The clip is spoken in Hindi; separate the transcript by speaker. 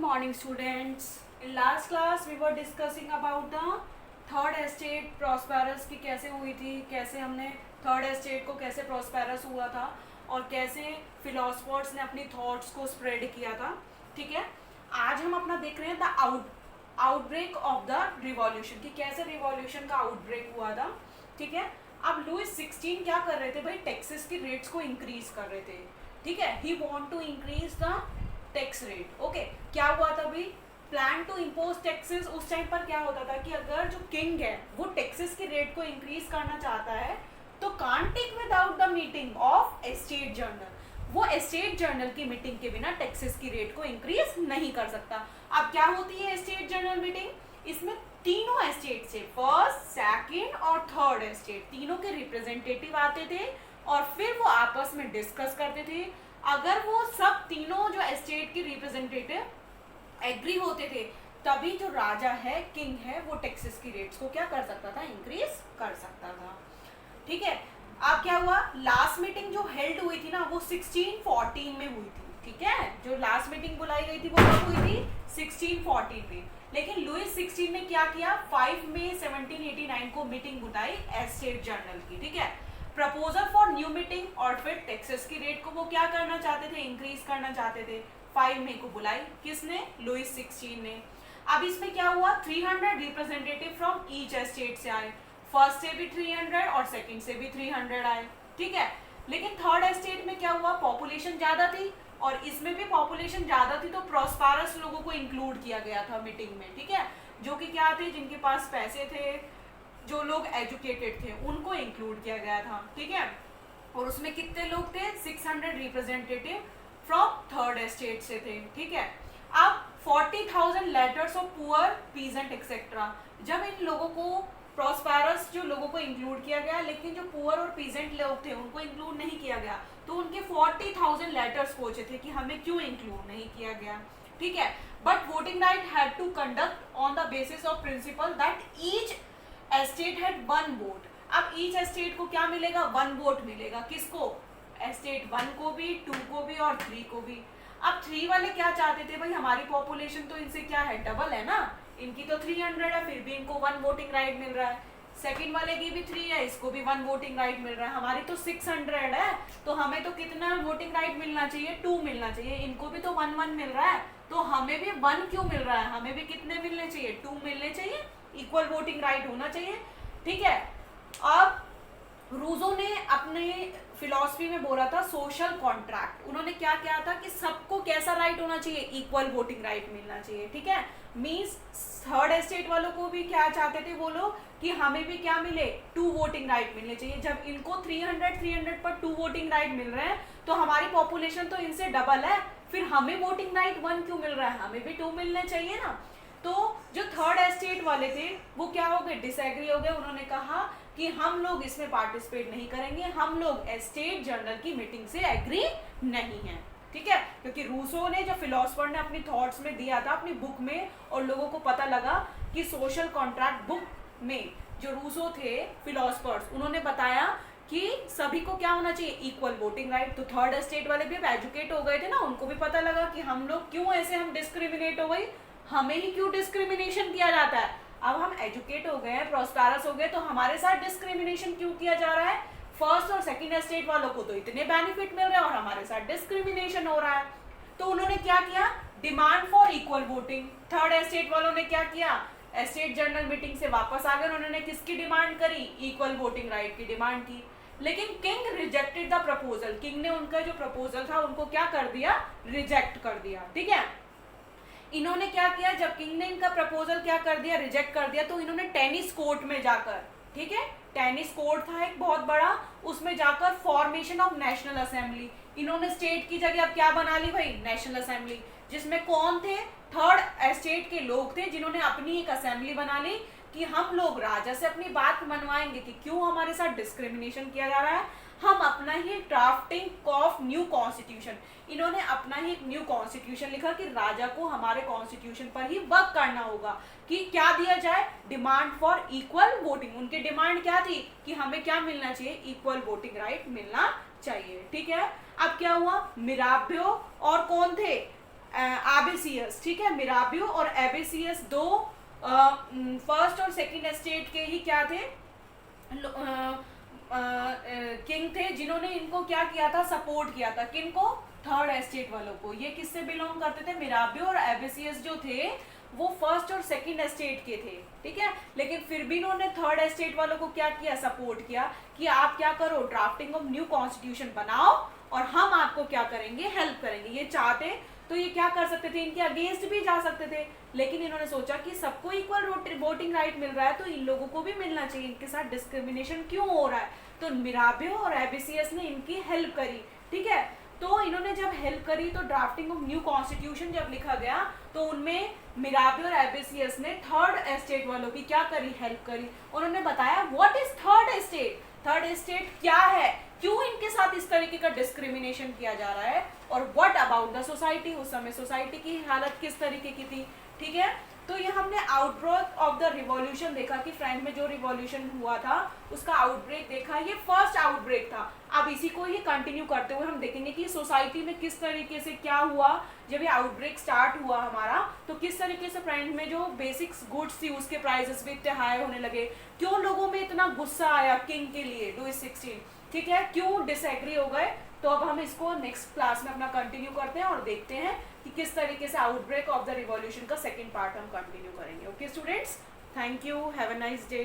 Speaker 1: morning students. In last class we were discussing about the third estate prosperous की कैसे हुई थी, कैसे हमने थर्ड एस्टेट को कैसे प्रॉस्पेरस हुआ था और कैसे फिलोसफर्स ने अपनी थॉट्स को स्प्रेड किया था. ठीक है, आज हम अपना देख रहे हैं the outbreak of the revolution कि कैसे रिवॉल्यूशन का आउटब्रेक हुआ था. ठीक है, अब लुइस 16 क्या कर रहे थे भाई, टैक्सेस की रेट्स को इंक्रीज कर रहे थे. ठीक है, he want to increase the tax rate. Okay, क्या हुआ था भाई, प्लान टू इम्पोज टैक्सेस. उस टाइम पर क्या होता था कि अगर जो किंग है वो टैक्सेस की रेट को इंक्रीज करना चाहता है तो can't take without the meeting of estate general. वो एस्टेट जर्नल की मीटिंग के बिना टैक्सेस की रेट को इंक्रीज नहीं कर सकता. अब क्या होती है एस्टेट जर्नल मीटिंग, इसमें तीनों एस्टेट से फर्स्ट, सेकंड और थर्ड एस्टेट तीनों के रिप्रेजेंटेटिव आते थे और फिर वो आपस में डिस्कस करते थे. अगर वो सब तीनों जो एस्टेट के रिप्रेजेंटेटिव एग्री होते थे तभी जो राजा है, किंग है, वो टैक्सेस की रेट्स को क्या कर सकता था, इंक्रीज कर सकता था. ठीक है, अब क्या हुआ, लास्ट मीटिंग जो हेल्ड हुई थी ना वो 1614 में हुई थी. ठीक है, जो लास्ट मीटिंग बुलाई गई थी वो कब हुई थी, 1614 में. लेकिन लुइस 16 ने क्या किया, 5 मई 1789 को मीटिंग बुलाई एस्टेट जर्नल की. ठीक है, प्रपोजल फॉर न्यू मीटिंग और फिर टैक्सेस की रेट को वो क्या करना चाहते थे, इंक्रीज करना चाहते थे. 5 मई को बुलाई किसने, लुइस 16 ने. अब इसमें क्या हुआ, 300 रिप्रेजेंटेटिव फ्रॉम ईच एस्टेट से आए. फर्स्ट से भी 300 और सेकंड से भी 300 आए. ठीक है, लेकिन थर्ड एस्टेट में क्या हुआ, पॉपुलेशन ज्यादा थी और इसमें भी पॉपुलेशन ज्यादा थी तो प्रॉस्पेरस लोगों को इंक्लूड किया गया था मीटिंग में. ठीक है, जो कि क्या थे, जिनके पास पैसे थे, जो लोग एजुकेटेड थे, उनको इंक्लूड किया गया था. ठीक है, और उसमें कितने लोग थे, 600 रिप्रेजेंटेटिव फ्रॉम थर्ड एस्टेट से थे. ठीक है, अब 40,000 letters of poor peasant etcetera. जब इन लोगों को प्रॉस्पेरस जो लोगों को इंक्लूड किया गया लेकिन जो पुअर और पीजेंट लोग थे उनको इंक्लूड नहीं किया गया तो उनके 40,000 लेटर्स पहुंचे थे कि हमें क्यों इंक्लूड नहीं किया गया. ठीक है, but voting right had to conduct on the basis of principle that each estate had one vote. अब ईच एस्टेट को क्या मिलेगा, वन वोट मिलेगा. किसको, एस्टेट 1 को भी, 2 को भी और 3 को भी. अब 3 वाले क्या चाहते थे भाई, हमारी पॉपुलेशन तो इनसे क्या है, डबल है ना, इनकी तो 300 है फिर भी इनको 1 वोटिंग राइट मिल रहा है. सेकंड वाले की भी 3 है, इसको भी 1 वोटिंग राइट मिल रहा है. हमारी तो 600 है तो हमें तो कितना वोटिंग राइट मिलना चाहिए, 2 मिलना चाहिए. इनको भी तो 1 मिल रहा है तो हमें भी 1 क्यों मिल रहा है, हमें भी कितने मिलने चाहिए, 2 मिलने चाहिए. इक्वल वोटिंग राइट होना चाहिए. ठीक है, अब रूजो ने अपने फिलॉसफी में बोला था सोशल कॉन्ट्रैक्ट. उन्होंने क्या किया था कि सबको कैसा राइट होना चाहिए, इक्वल वोटिंग राइट मिलना चाहिए. ठीक है, मींस थर्ड एस्टेट वालों को भी क्या चाहते थे वो लोग कि हमें भी क्या मिले, 2 वोटिंग राइट मिलने चाहिए. जब इनको 300 पर 2 वोटिंग राइट मिल रहे हैं तो हमारी पॉपुलेशन तो इनसे डबल है, फिर हमें वोटिंग राइट 1 क्यों मिल रहा है, हमें भी 2 मिलने चाहिए ना. तो जो थर्ड एस्टेट वाले थे वो क्या हो गए, डिसएग्री हो गए. उन्होंने कहा कि हम लोग इसमें पार्टिसिपेट नहीं करेंगे, हम लोग एस्टेट जर्नल की मीटिंग से एग्री नहीं है. ठीक है, क्योंकि रूसो ने, जो फिलोसफर ने अपनी थॉट्स में दिया था अपनी बुक में और लोगों को पता लगा कि सोशल कॉन्ट्रैक्ट बुक में जो रूसो थे फिलोसफर्स, उन्होंने बताया कि सभी को क्या होना चाहिए, इक्वल वोटिंग राइट. तो थर्ड एस्टेट वाले भी एजुकेट हो गए थे ना, उनको भी पता लगा कि हम लोग क्यों ऐसे, हम डिस्क्रिमिनेट हो गई, हमें ही क्यों डिस्क्रिमिनेशन किया जाता है. अब हम एजुकेट हो गए हैं, प्रॉस्पेरस हो गए तो हमारे साथ डिस्क्रिमिनेशन क्यों किया जा रहा है. फर्स्ट और सेकंड एस्टेट वालों को तो इतने बेनिफिट मिल रहे हैं और हमारे साथ डिस्क्रिमिनेशन हो रहा है. तो उन्होंने क्या किया, demand for equal voting. Third estate वालों ने क्या किया, एस्टेट जर्नल मीटिंग से वापस आ गए. उन्होंने किसकी डिमांड करी, इक्वल वोटिंग राइट की डिमांड की. लेकिन king rejected the proposal. King ने उनका जो प्रपोजल था उनको क्या कर दिया, रिजेक्ट कर दिया. ठीक है, इन्होंने क्या किया, जब किंग ने इनका प्रपोजल क्या कर दिया, रिजेक्ट कर दिया, तो इन्होंने टेनिस कोर्ट में जाकर, ठीक है, टेनिस कोर्ट था एक बहुत बड़ा, उसमें जाकर फॉर्मेशन ऑफ नेशनल असेंबली, इन्होंने स्टेट की जगह अब क्या बना ली भाई, नेशनल असेंबली. जिसमें कौन थे, थर्ड एस्टेट के लोग थे जिन्होंने अपनी एक असेंबली बना ली कि हम लोग राजा से अपनी बात मनवाएंगे कि क्यों हमारे साथ डिस्क्रिमिनेशन किया जा रहा है, हम अपना ही ड्राफ्टिंग ऑफ न्यू कॉन्स्टिट्यूशन. इन्होंने अपना ही एक न्यू कॉन्स्टिट्यूशन लिखा कि राजा को हमारे कॉन्स्टिट्यूशन पर ही वर्क करना होगा कि क्या दिया जाए, डिमांड फॉर इक्वल वोटिंग. उनकी डिमांड क्या थी कि हमें क्या मिलना चाहिए, इक्वल वोटिंग राइट मिलना चाहिए. ठीक है, अब क्या हुआ, मिराबियो और कौन थे, एबेसियस, ठीक है, मिराबियो और एबेसियस दो फर्स्ट और सेकंड एस्टेट के ही क्या थे, किंग थे, जिन्होंने इनको क्या किया था, सपोर्ट किया था, किनको, थर्ड एस्टेट वालों को। ये किससे बिलोंग करते थे, मिराबियो और एबेसियस जो थे वो फर्स्ट और सेकंड एस्टेट के थे, ठीक है। लेकिन फिर भी इन्होंने थर्ड एस्टेट वालों को क्या किया, सपोर्ट किया कि आप क्या करो, ड्राफ्टिंग ऑफ न्यू कॉन्स्टिट्यूशन बनाओ और हम आपको क्या करेंगे, हेल्प करेंगे। ये चाहते तो ये क्या कर सकते थे, इनके अगेंस्ट भी जा सकते थे, लेकिन इन्होंने सोचा कि सबको इक्वल वोटिंग राइट मिल रहा है तो इन लोगों को भी मिलना चाहिए, इनके साथ डिस्क्रिमिनेशन क्यों हो रहा है। तो मिराबियो और एबेसियस ने इनकी हेल्प करी, ठीक है। तो इन्होंने जब हेल्प करी तो ड्राफ्टिंग ऑफ न्यू कॉन्स्टिट्यूशन जब लिखा गया तो उनमें मिराबियो और एबेसियस ने थर्ड एस्टेट वालों की क्या करी, हेल्प करी। उन्होंने बताया what is third estate, third estate क्या है, क्यों इनके साथ इस तरीके का डिस्क्रिमिनेशन किया जा रहा है, और व्हाट अबाउट द सोसाइटी, उस समय सोसाइटी की हालत किस तरीके की थी, ठीक है। तो ये हमने आउटब्रेक ऑफ द रिवॉल्यूशन देखा कि फ्रांस में जो रिवॉल्यूशन हुआ था उसका आउटब्रेक देखा, ये फर्स्ट आउटब्रेक था। अब इसी को ही कंटिन्यू करते हुए हम देखेंगे कि सोसाइटी में किस तरीके से क्या हुआ जब ये आउटब्रेक स्टार्ट हुआ हमारा, तो किस तरीके से फ्रांस में जो बेसिक्स गुड्स थी उसके प्राइसेस भी इतने हाई होने लगे, क्यों लोगों में इतना गुस्सा आया किंग के लिए लुई 16, ठीक है, क्यों डिसएग्री हो गए। तो अब हम इसको नेक्स्ट क्लास में अपना कंटिन्यू करते हैं और देखते हैं कि किस तरीके से आउटब्रेक ऑफ द रिवॉल्यूशन का सेकंड पार्ट हम कंटिन्यू करेंगे। Okay students, thank you, have a nice day.